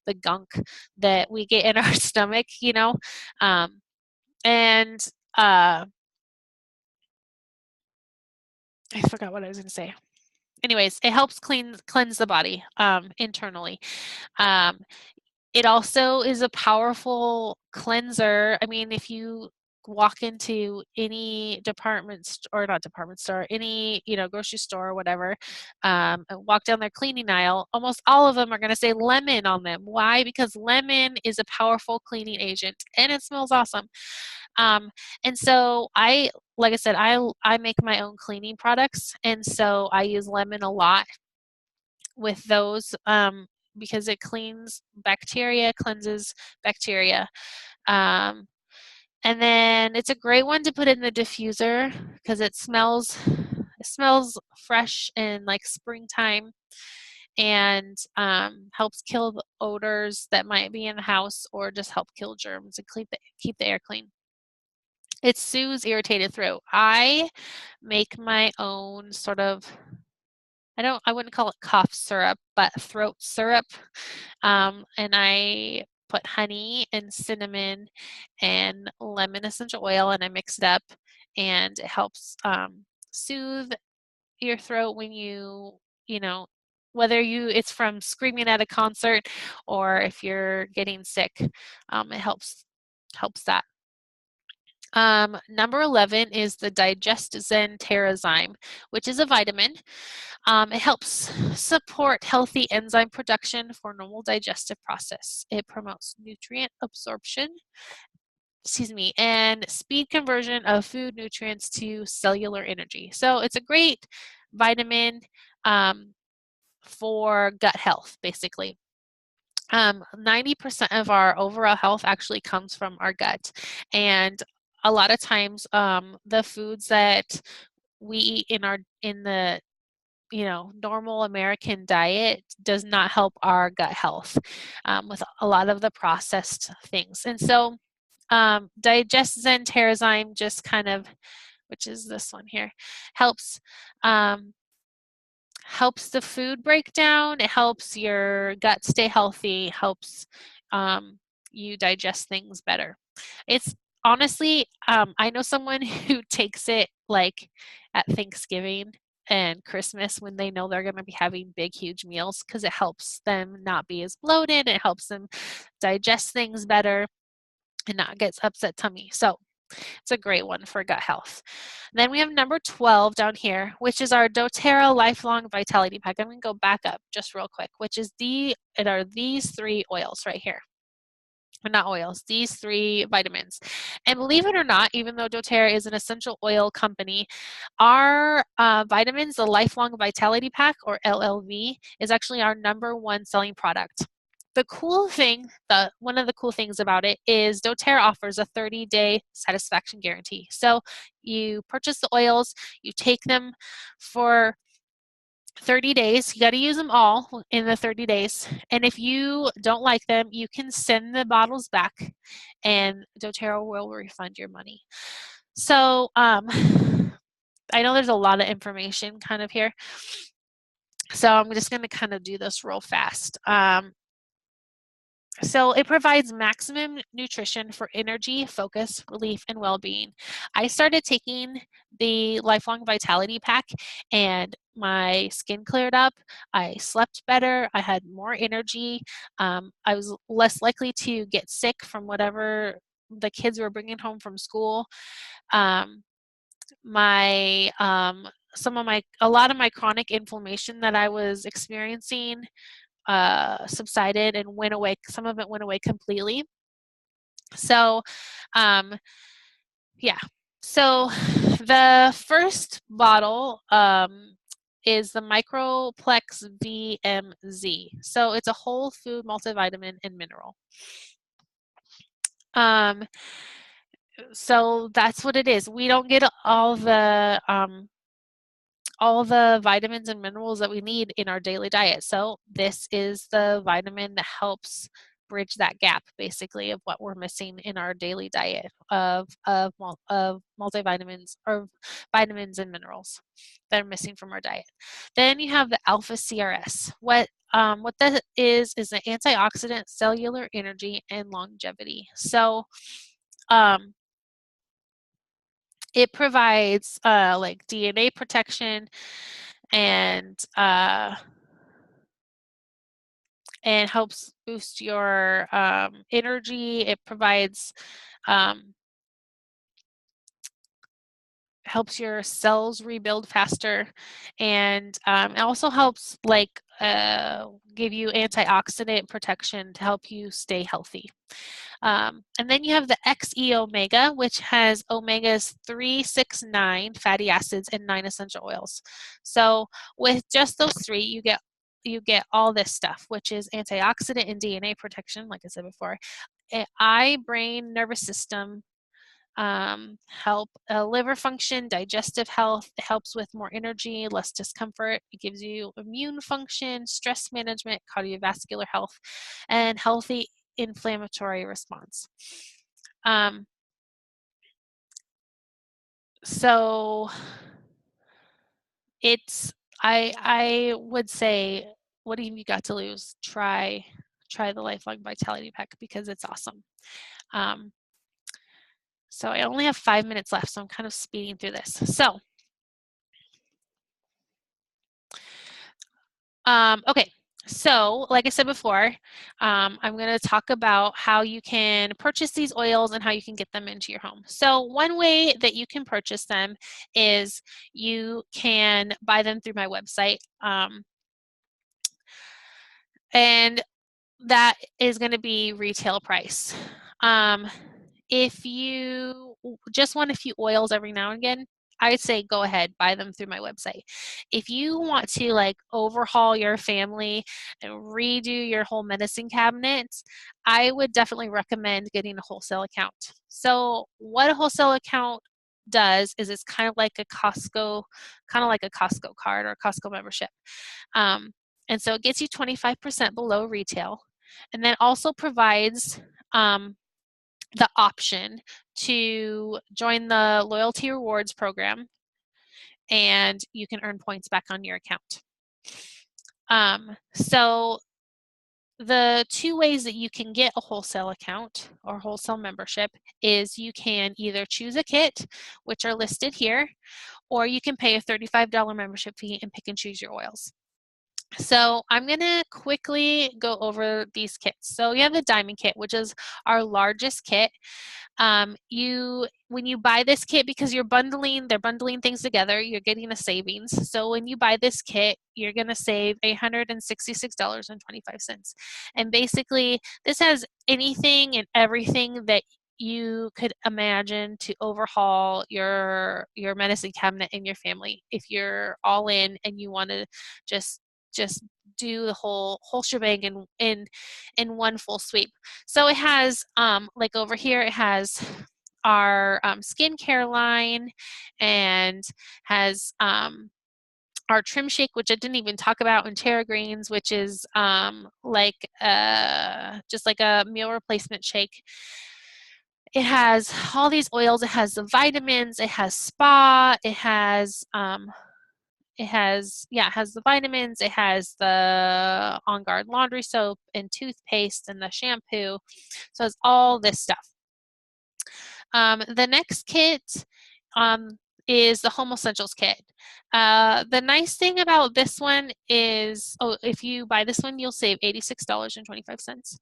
the gunk that we get in our stomach, and I forgot what I was going to say. Anyways, it helps cleanse the body internally. Um, it also is a powerful cleanser. I mean, if you walk into any not department store, any grocery store or whatever, and walk down their cleaning aisle, almost all of them are going to say lemon on them. Why? Because lemon is a powerful cleaning agent, and it smells awesome. And so like I said, I make my own cleaning products, and so I use lemon a lot with those, because it cleanses bacteria. Um, and then it's a great one to put in the diffuser because it smells fresh and like springtime, and helps kill the odors that might be in the house, or just help kill germs and keep the air clean. It soothes irritated throat. I make my own sort of, I wouldn't call it cough syrup, but throat syrup. And I put honey and cinnamon and lemon essential oil, and I mix it up, and it helps soothe your throat when you know, whether it's from screaming at a concert or if you're getting sick, it helps that. Number 11 is the DigestZen Terrazyme, which is a vitamin. It helps support healthy enzyme production for normal digestive process. It promotes nutrient absorption, excuse me, and speed conversion of food nutrients to cellular energy. So it's a great vitamin for gut health, basically. 90% of our overall health actually comes from our gut. And a lot of times, the foods that we eat in the normal American diet does not help our gut health with a lot of the processed things. And so Digest Zen Terrazyme just kind of, which is this one here, helps helps the food break down. It helps your gut stay healthy, helps you digest things better. It's honestly, I know someone who takes it like at Thanksgiving and Christmas when they know they're going to be having big, huge meals because it helps them not be as bloated. It helps them digest things better and not get upset tummy. So it's a great one for gut health. Then we have number 12 down here, which is our doTERRA Lifelong Vitality Pack. I'm going to go back up just real quick, which is it are these 3 oils right here. Not oils, these 3 vitamins. And believe it or not, even though doTERRA is an essential oil company, our vitamins, the Lifelong Vitality Pack, or LLV, is actually our #1 selling product. The cool thing, one of the cool things about it is doTERRA offers a 30-day satisfaction guarantee. So you purchase the oils, you take them for 30 days. You got to use them all in the 30 days. And if you don't like them, you can send the bottles back and doTERRA will refund your money. So I know there's a lot of information kind of here. So I'm just going to kind of do this real fast. So it provides maximum nutrition for energy, focus, relief, and well-being. I started taking the Lifelong Vitality Pack and my skin cleared up. I slept better. I had more energy. I was less likely to get sick from whatever the kids were bringing home from school. Um, my a lot of my chronic inflammation that I was experiencing subsided and went away. Some of it went away completely. So, yeah. So the first bottle is the Microplex VMZ. So it's a whole food multivitamin and mineral. So that's what it is. We don't get all the vitamins and minerals that we need in our daily diet. So this is the vitamin that helps bridge that gap, basically, of what we're missing in our daily diet of multivitamins or vitamins and minerals that are missing from our diet. Then you have the Alpha CRS. What that is an antioxidant, cellular energy, and longevity. So it provides like DNA protection and helps boost your energy. It provides helps your cells rebuild faster, and it also helps like give you antioxidant protection to help you stay healthy. And then you have the XE Omega, which has omegas 3, 6, 9 fatty acids and 9 essential oils. So with just those 3, you get all this stuff, which is antioxidant and DNA protection, like I said before, eye, brain, nervous system, help liver function, digestive health. It helps with more energy, less discomfort. It gives you immune function, stress management, cardiovascular health, and healthy inflammatory response. So it's I would say, what have you got to lose? Try the Lifelong Vitality Pack because it's awesome. So I only have 5 minutes left, so I'm kind of speeding through this. So, okay. So, like I said before, I'm going to talk about how you can purchase these oils and how you can get them into your home. So, one way that you can purchase them is you can buy them through my website. And that is going to be retail price. if you just want a few oils every now and again, I'd say go ahead, buy them through my website. If you want to like overhaul your family and redo your whole medicine cabinet, I would definitely recommend getting a wholesale account. So what a wholesale account does is it's kind of like a Costco card or a Costco membership. And so it gets you 25% below retail, and then also provides the option to join the loyalty rewards program, and you can earn points back on your account. So the two ways that you can get a wholesale account or wholesale membership is you can either choose a kit, which are listed here, or you can pay a $35 membership fee and pick and choose your oils. So I'm going to quickly go over these kits. So you have the Diamond Kit, which is our largest kit. When you buy this kit, because they're bundling things together, you're getting a savings. So when you buy this kit, you're going to save $866.25. And basically, this has anything and everything that you could imagine to overhaul your medicine cabinet in your family. If you're all in and you want to just do the whole shebang in one full sweep. So it has like over here it has our skincare line, and has our trim shake, which I didn't even talk about, and Terra Greens, which is just like a meal replacement shake. It has all these oils. It has the vitamins. It has spa. It has the vitamins, it has the On Guard laundry soap and toothpaste and the shampoo. So it's all this stuff. The next kit is the Home Essentials kit. The nice thing about this one is, if you buy this one, you'll save $86.25.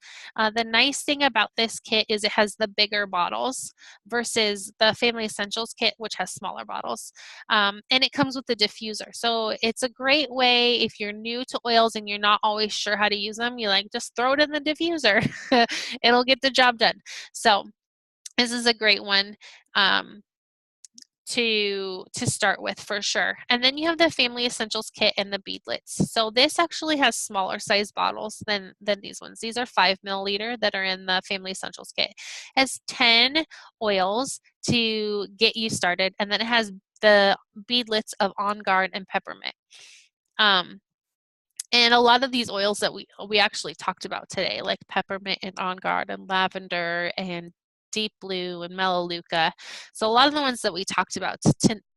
The nice thing about this kit is it has the bigger bottles versus the Family Essentials kit, which has smaller bottles. And it comes with the diffuser. So it's a great way if you're new to oils and you're not always sure how to use them, you just throw it in the diffuser. It'll get the job done. So this is a great one to start with for sure. And then you have the Family Essentials kit and the beadlets. So this actually has smaller size bottles than these ones. These are 5 milliliter that are in the Family Essentials kit. It has 10 oils to get you started, and then it has the beadlets of On Guard and peppermint. And a lot of these oils that we actually talked about today, like peppermint and On Guard and lavender and deep blue and melaleuca. So a lot of the ones that we talked about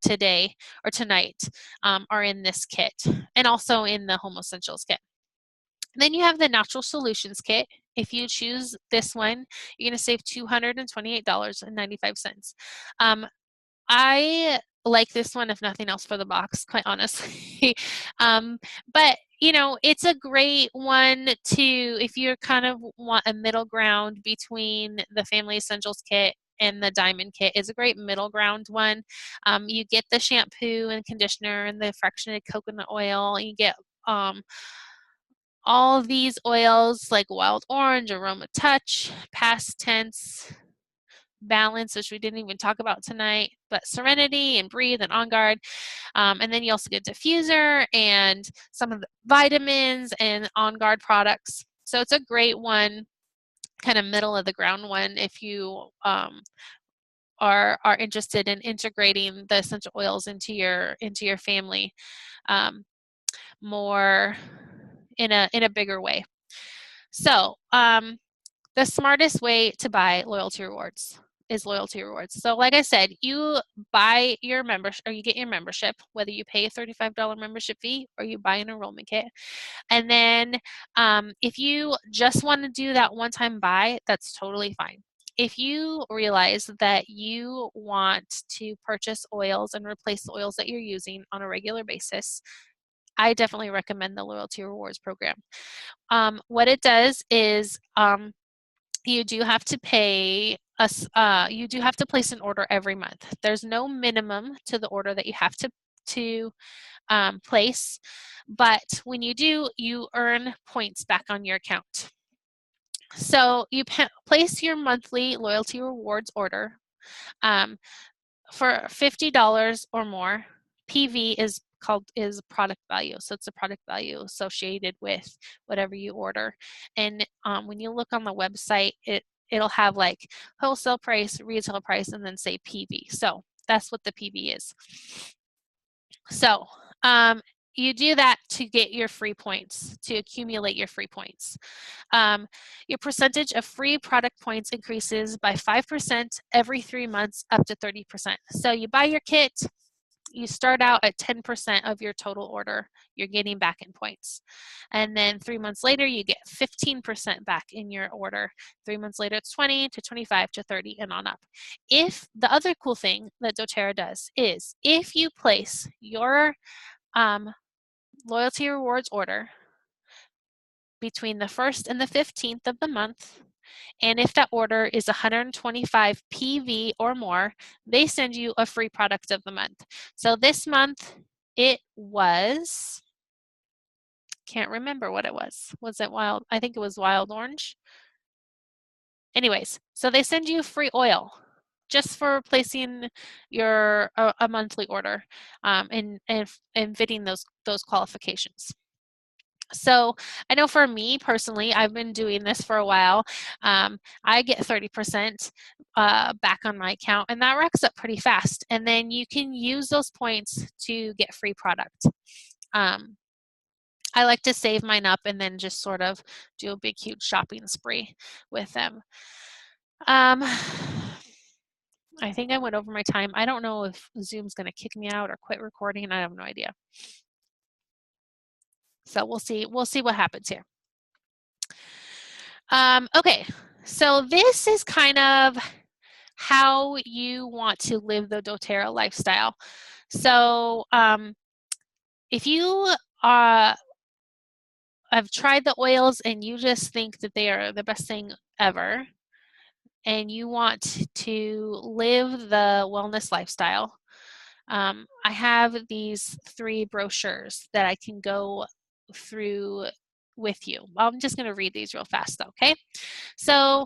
today or tonight are in this kit, and also in the Home Essentials kit. Then you have the Natural Solutions kit. If you choose this one, you're going to save $228.95. I like this one, if nothing else, for the box, quite honestly. But it's a great one if you kind of want a middle ground between the Family Essentials kit and the Diamond kit. Is a great middle ground one. You get the shampoo and conditioner and the fractionated coconut oil. You get all of these oils like Wild Orange, Aroma Touch, Past Tense, Balance, which we didn't even talk about tonight, but Serenity and Breathe and On Guard. And then you also get diffuser and some of the vitamins and On Guard products. So it's a great one, kind of middle of the ground one, if you are interested in integrating the essential oils into your family more in a bigger way. So the smartest way to buy loyalty rewards is loyalty rewards. So like I said, you buy your membership, or you get your membership, whether you pay a $35 membership fee or you buy an enrollment kit. And then if you just want to do that one-time buy, that's totally fine. If you realize that you want to purchase oils and replace the oils that you're using on a regular basis, I definitely recommend the Loyalty Rewards program. What it does is you do have to pay us. You do have to place an order every month. There's no minimum to the order that you have to place, but when you do, you earn points back on your account. So you place your monthly loyalty rewards order for $50 or more. PV is product value, so it's a product value associated with whatever you order. And when you look on the website, it'll have like wholesale price, retail price, and then say PV. So that's what the PV is. So you do that to get your free points, to accumulate your free points. Your percentage of free product points increases by 5% every 3 months up to 30%. So you buy your kit, you start out at 10% of your total order, you're getting back in points. And then 3 months later, you get 15% back in your order. 3 months later, it's 20 to 25 to 30 and on up. If the other cool thing that doTERRA does is if you place your loyalty rewards order between the 1st and the 15th of the month, and if that order is 125 PV or more, they send you a free product of the month. So this month it was, can't remember what it was. Was it wild? I think it was wild orange. Anyways, so they send you free oil just for placing your a monthly order and fitting those qualifications. So I know for me personally, I've been doing this for a while. I get 30% back on my account, and that racks up pretty fast. And then you can use those points to get free product. I like to save mine up and then just sort of do a big, huge shopping spree with them. I think I went over my time. I don't know if Zoom's going to kick me out or quit recording. I have no idea. So we'll see. We'll see what happens here. Okay, so this is kind of how you want to live the doTERRA lifestyle. So if you have tried the oils and you just think that they are the best thing ever, and you want to live the wellness lifestyle, I have these 3 brochures that I can go through with you. I'm just going to read these real fast though, okay? So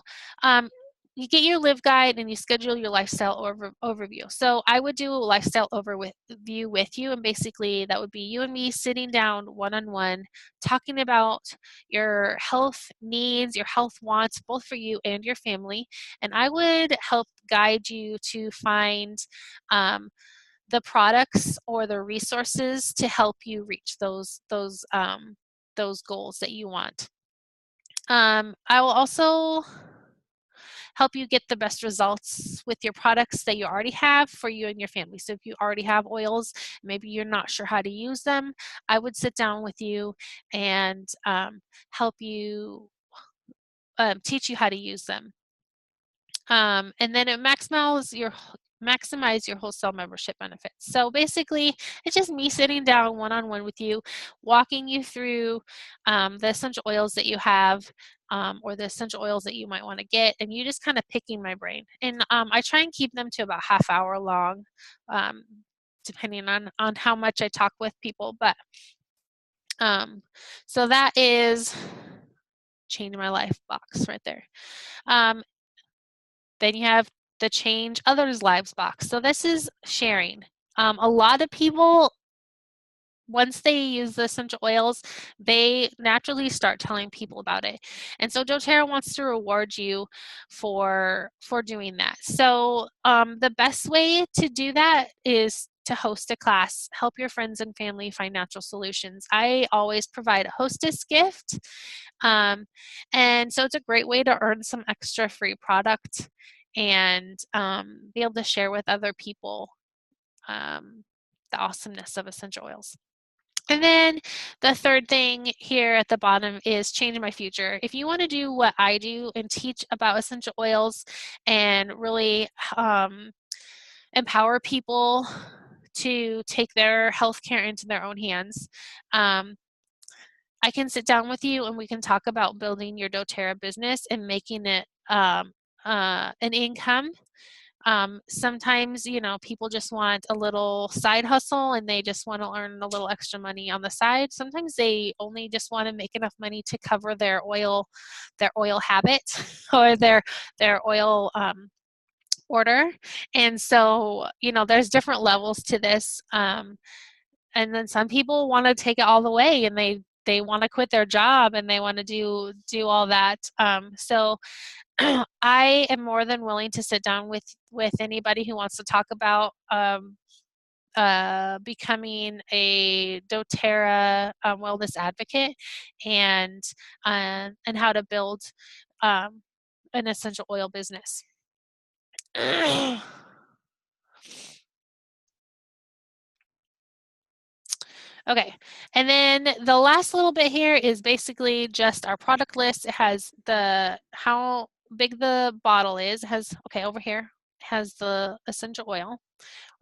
you get your live guide and you schedule your lifestyle overview. So I would do a lifestyle overview with you, and basically that would be you and me sitting down one-on-one, talking about your health needs, your health wants, both for you and your family. And I would help guide you to find the products or the resources to help you reach those goals that you want. I will also help you get the best results with your products that you already have for you and your family. So if you already have oils, maybe you're not sure how to use them, I would sit down with you and help you teach you how to use them. And then it maximize your wholesale membership benefits. So basically, it's just me sitting down one-on-one with you, walking you through the essential oils that you have or the essential oils that you might want to get, and you just kind of picking my brain. And I try and keep them to about half hour long, depending on how much I talk with people. But so that is Change My Life box right there. Then you have the Change Others' Lives box. So this is sharing. A lot of people, once they use the essential oils, they naturally start telling people about it. And so doTERRA wants to reward you for doing that. So the best way to do that is to host a class, help your friends and family find natural solutions. I always provide a hostess gift. And so it's a great way to earn some extra free product and be able to share with other people the awesomeness of essential oils. And then the third thing here at the bottom is Change My Future. If you want to do what I do and teach about essential oils and really empower people to take their healthcare into their own hands, I can sit down with you and we can talk about building your doTERRA business and making it an income Sometimes, you know, people just want a little side hustle and they just want to earn a little extra money on the side. Sometimes they only just want to make enough money to cover their oil habit or their oil order. And so, you know, there's different levels to this. And then some people want to take it all the way and they want to quit their job and they want to do all that. So I am more than willing to sit down with anybody who wants to talk about becoming a DoTerra wellness advocate and how to build um, an essential oil business. Okay, and then the last little bit here is basically just our product list. It has how big the bottle is. It has, okay, over here, has the essential oil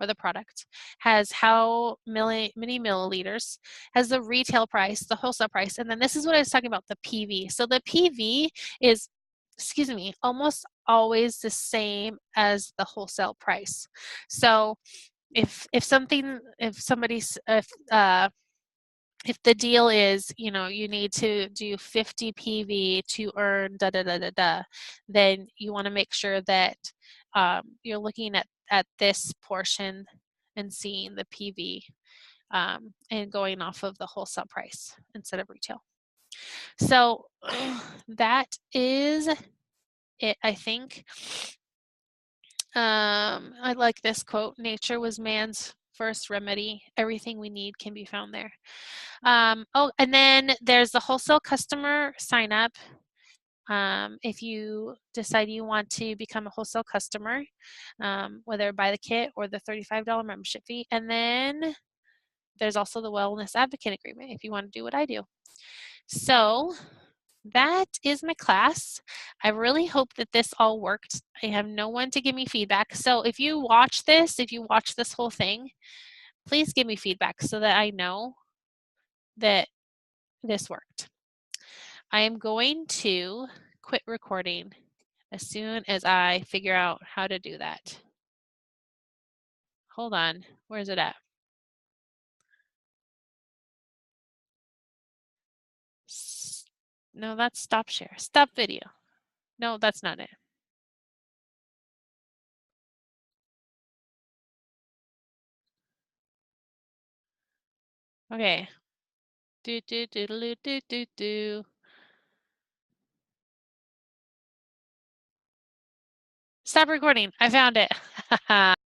or the product, has how many milliliters, has the retail price, the wholesale price, and then this is what I was talking about, the PV. So the PV is, excuse me, almost always the same as the wholesale price. So if somebody's if the deal is, you know, you need to do 50 PV to earn da da da da da, then you want to make sure that you're looking at this portion and seeing the PV and going off of the wholesale price instead of retail. So that is it, I think. I like this quote: "Nature was man's first remedy. Everything we need can be found there." Oh, and then there's the wholesale customer sign up. If you decide you want to become a wholesale customer, whether buy the kit or the $35 membership fee. And then there's also the wellness advocate agreement if you want to do what I do. So that is my class. I really hope that this all worked. I have no one to give me feedback. So if you watch this whole thing, please give me feedback so that I know that this worked. I am going to quit recording as soon as I figure out how to do that. Hold on, where is it at? No, that's stop share. Stop video. No, that's not it. Okay. Do do do do do do do. Stop recording. I found it.